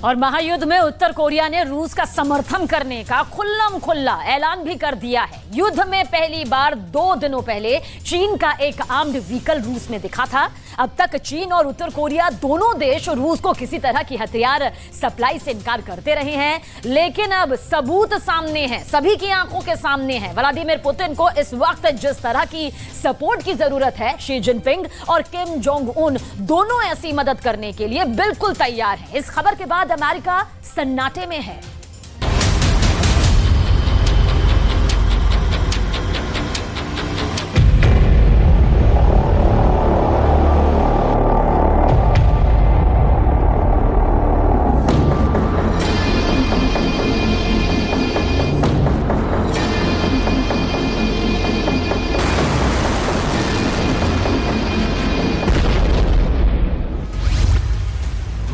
और महायुद्ध में उत्तर कोरिया ने रूस का समर्थन करने का खुल्लम खुल्ला ऐलान भी कर दिया है। युद्ध में पहली बार 2 दिनों पहले चीन का एक आर्म्ड व्हीकल रूस में दिखा था। अब तक चीन और उत्तर कोरिया दोनों देश रूस को किसी तरह की हथियार सप्लाई से इनकार करते रहे हैं, लेकिन अब सबूत सामने है, सभी की आंखों के सामने है। व्लादिमीर पुतिन को इस वक्त जिस तरह की सपोर्ट की जरूरत है, शी जिनपिंग और किम जोंग उन दोनों ऐसी मदद करने के लिए बिल्कुल तैयार है। इस खबर के बाद अमेरिका सन्नाटे में है।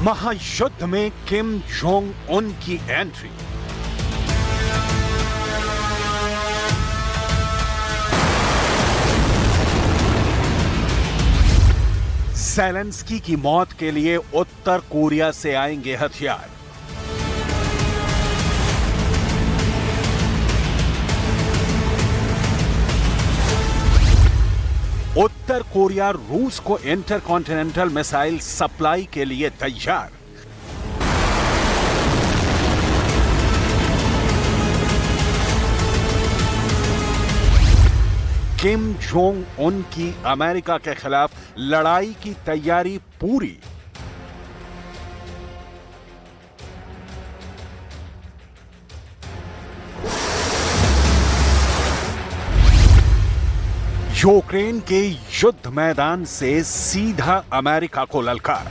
महायुद्ध में किम जोंग उन की एंट्री। ज़ेलेंस्की की मौत के लिए उत्तर कोरिया से आएंगे हथियार। उत्तर कोरिया रूस को इंटरकॉन्टिनेंटल मिसाइल सप्लाई के लिए तैयार। किम जोंग उन की अमेरिका के खिलाफ लड़ाई की तैयारी पूरी। यूक्रेन के युद्ध मैदान से सीधा अमेरिका को ललकार।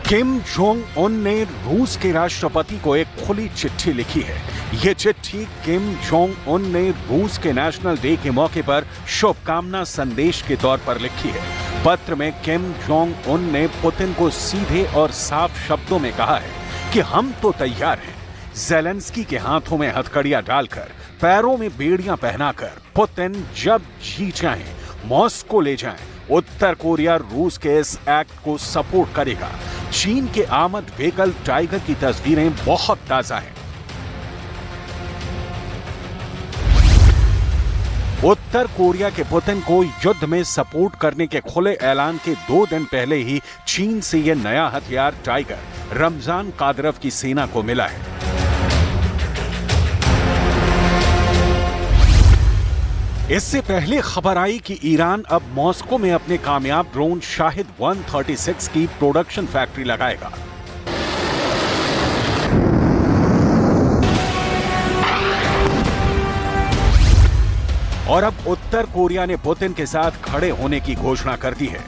किम जोंग उन ने रूस के राष्ट्रपति को एक खुली चिट्ठी लिखी है। यह चिट्ठी किम जोंग उन ने रूस के नेशनल डे के मौके पर शुभकामना संदेश के तौर पर लिखी है। पत्र में किम जोंग उन ने पुतिन को सीधे और साफ शब्दों में कहा है कि हम तो तैयार हैं। ज़ेलेंस्की के हाथों में हथकड़ियां डालकर, पैरों में बेड़ियां पहनाकर पुतिन जब जी चाहें मॉस्को ले जाएं। उत्तर कोरिया रूस के इस एक्ट को सपोर्ट करेगा। चीन के आर्मर्ड व्हीकल टाइगर की तस्वीरें बहुत ताजा हैं। उत्तर कोरिया के पुतिन को युद्ध में सपोर्ट करने के खुले ऐलान के 2 दिन पहले ही चीन से यह नया हथियार टाइगर रमजान कादिरोव की सेना को मिला है। इससे पहले खबर आई कि ईरान अब मॉस्को में अपने कामयाब ड्रोन शाहिद 136 की प्रोडक्शन फैक्ट्री लगाएगा। और अब उत्तर कोरिया ने पुतिन के साथ खड़े होने की घोषणा कर दी है।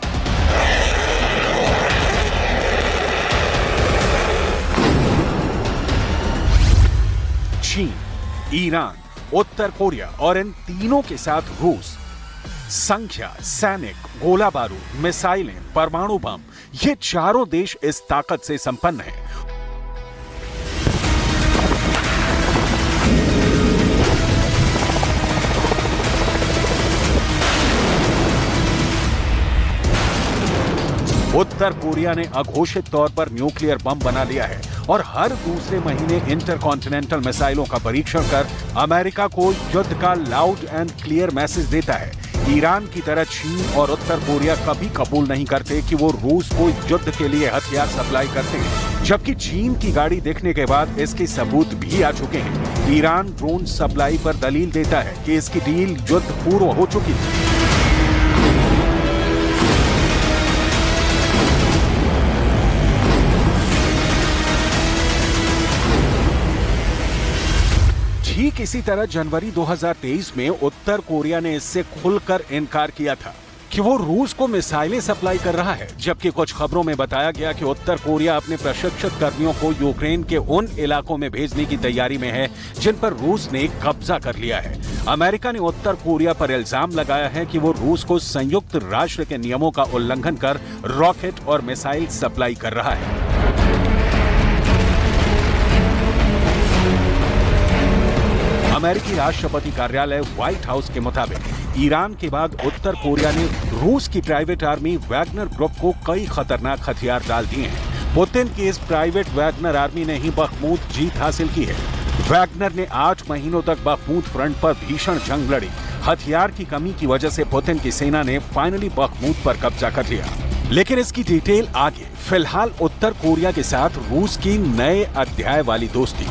चीन, ईरान, उत्तर कोरिया और इन तीनों के साथ रूस संख्या, सैनिक, गोला बारूद, मिसाइलें, परमाणु बम, ये चारों देश इस ताकत से संपन्न हैं। उत्तर कोरिया ने अघोषित तौर पर न्यूक्लियर बम बना लिया है और हर दूसरे महीने इंटरकॉन्टिनेंटल मिसाइलों का परीक्षण कर अमेरिका को युद्ध का लाउड एंड क्लियर मैसेज देता है। ईरान की तरह चीन और उत्तर कोरिया कभी कबूल नहीं करते कि वो रूस को युद्ध के लिए हथियार सप्लाई करते हैं, जबकि चीन की गाड़ी देखने के बाद इसके सबूत भी आ चुके हैं। ईरान ड्रोन सप्लाई पर दलील देता है कि इसकी डील युद्ध पूर्व हो चुकी थी। ठीक इसी तरह जनवरी 2023 में उत्तर कोरिया ने इससे खुलकर इनकार किया था कि वो रूस को मिसाइलें सप्लाई कर रहा है, जबकि कुछ खबरों में बताया गया कि उत्तर कोरिया अपने प्रशिक्षित कर्मियों को यूक्रेन के उन इलाकों में भेजने की तैयारी में है जिन पर रूस ने कब्जा कर लिया है। अमेरिका ने उत्तर कोरिया पर इल्जाम लगाया है कि वो रूस को संयुक्त राष्ट्र के नियमों का उल्लंघन कर रॉकेट और मिसाइल सप्लाई कर रहा है। अमेरिकी राष्ट्रपति कार्यालय व्हाइट हाउस के मुताबिक ईरान के बाद उत्तर कोरिया ने रूस की प्राइवेट आर्मी वैगनर ग्रुप को कई खतरनाक हथियार डाल दिए हैं। पुतिन की इस प्राइवेट वैगनर आर्मी ने ही बखमूत जीत हासिल की है। वैगनर ने 8 महीनों तक बखमूत फ्रंट पर भीषण जंग लड़ी। हथियार की कमी की वजह से पुतिन की सेना ने फाइनली बखमूत पर कब्जा कर लिया। लेकिन इसकी डिटेल आगे। फिलहाल उत्तर कोरिया के साथ रूस की नए अध्याय वाली दोस्ती।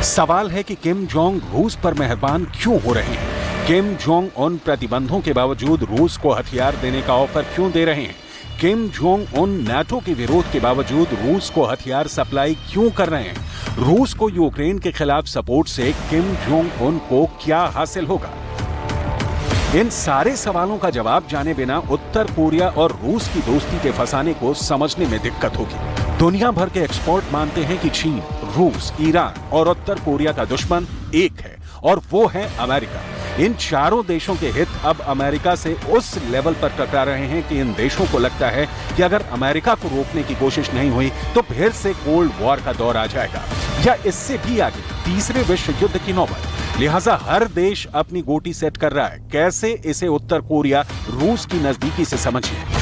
सवाल है कि किम जोंग रूस पर मेहरबान क्यों हो रहे हैं? किम जोंग उन प्रतिबंधों के बावजूद रूस को हथियार देने का ऑफर क्यों दे रहे हैं? किम जोंग उन नाटो के विरोध के बावजूद रूस को हथियार सप्लाई क्यों कर रहे हैं? रूस को यूक्रेन के खिलाफ सपोर्ट से किम जोंग उन को क्या हासिल होगा? इन सारे सवालों का जवाब जाने बिना उत्तर कोरिया और रूस की दोस्ती के फसाने को समझने में दिक्कत होगी। दुनिया भर के एक्सपर्ट मानते हैं कि चीन, रूस, ईरान और उत्तर कोरिया का दुश्मन एक है और वो है अमेरिका। इन चारों देशों के हित अब अमेरिका से उस लेवल पर टकरा रहे हैं कि इन देशों को लगता है कि अगर अमेरिका को रोकने की कोशिश नहीं हुई तो फिर से कोल्ड वॉर का दौर आ जाएगा या इससे भी आगे तीसरे विश्व युद्ध की नौबत। लिहाजा हर देश अपनी गोटी सेट कर रहा है। कैसे इसे उत्तर कोरिया रूस की नजदीकी से समझिए।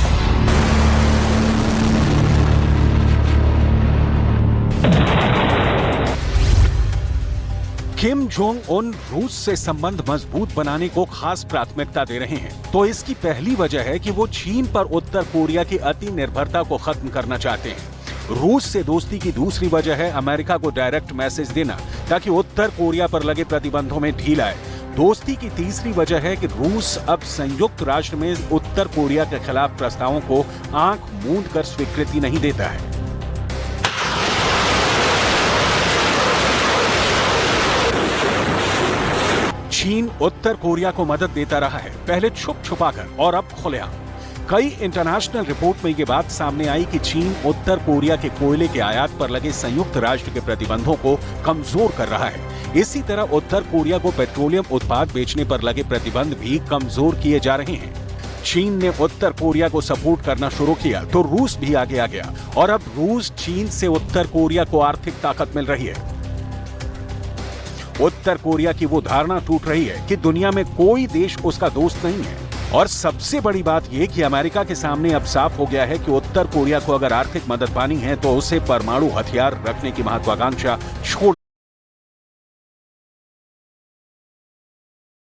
किम जोंग उन रूस से संबंध मजबूत बनाने को खास प्राथमिकता दे रहे हैं, तो इसकी पहली वजह है कि वो चीन पर उत्तर कोरिया की अति निर्भरता को खत्म करना चाहते हैं। रूस से दोस्ती की दूसरी वजह है अमेरिका को डायरेक्ट मैसेज देना ताकि उत्तर कोरिया पर लगे प्रतिबंधों में ढील आए। दोस्ती की तीसरी वजह है कि रूस अब संयुक्त राष्ट्र में उत्तर कोरिया के खिलाफ प्रस्तावों को आंख मूंद कर स्वीकृति नहीं देता है। चीन उत्तर कोरिया को मदद देता रहा है, पहले छुप छुपाकर और अब खुलेआम। कई इंटरनेशनल रिपोर्ट में ये बात सामने आई कि चीन उत्तर कोरिया के कोयले के आयात पर लगे संयुक्त राष्ट्र के प्रतिबंधों को कमजोर कर रहा है। इसी तरह उत्तर कोरिया को पेट्रोलियम उत्पाद बेचने पर लगे प्रतिबंध भी कमजोर किए जा रहे हैं। चीन ने उत्तर कोरिया को सपोर्ट करना शुरू किया तो रूस भी आगे आ गया और अब रूस चीन से उत्तर कोरिया को आर्थिक ताकत मिल रही है। उत्तर कोरिया की वो धारणा टूट रही है कि दुनिया में कोई देश उसका दोस्त नहीं है। और सबसे बड़ी बात यह कि अमेरिका के सामने अब साफ हो गया है कि उत्तर कोरिया को अगर आर्थिक मदद पानी है तो उसे परमाणु हथियार रखने की महत्वाकांक्षा छोड़